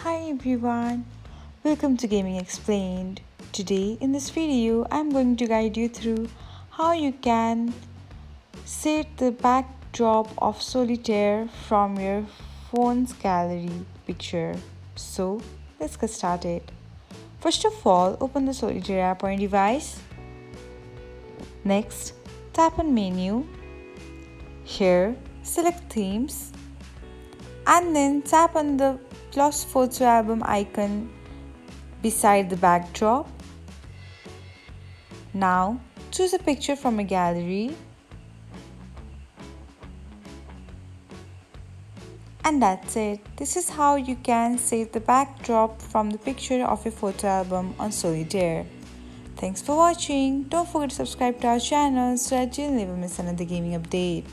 Hi everyone, welcome to Gaming Explained. Today in this video, I'm going to guide you through how you can set the backdrop of Solitaire from your phone's gallery picture. So let's get started. First of all, open the Solitaire app on your device. Next, tap on menu. Here, select themes and then tap on the plus photo album icon beside the backdrop. Now choose a picture from a gallery, and that's it. This is how you can save the backdrop from the picture of your photo album on Solitaire. Thanks for watching. Don't forget to subscribe to our channel so that you'll never miss another gaming update.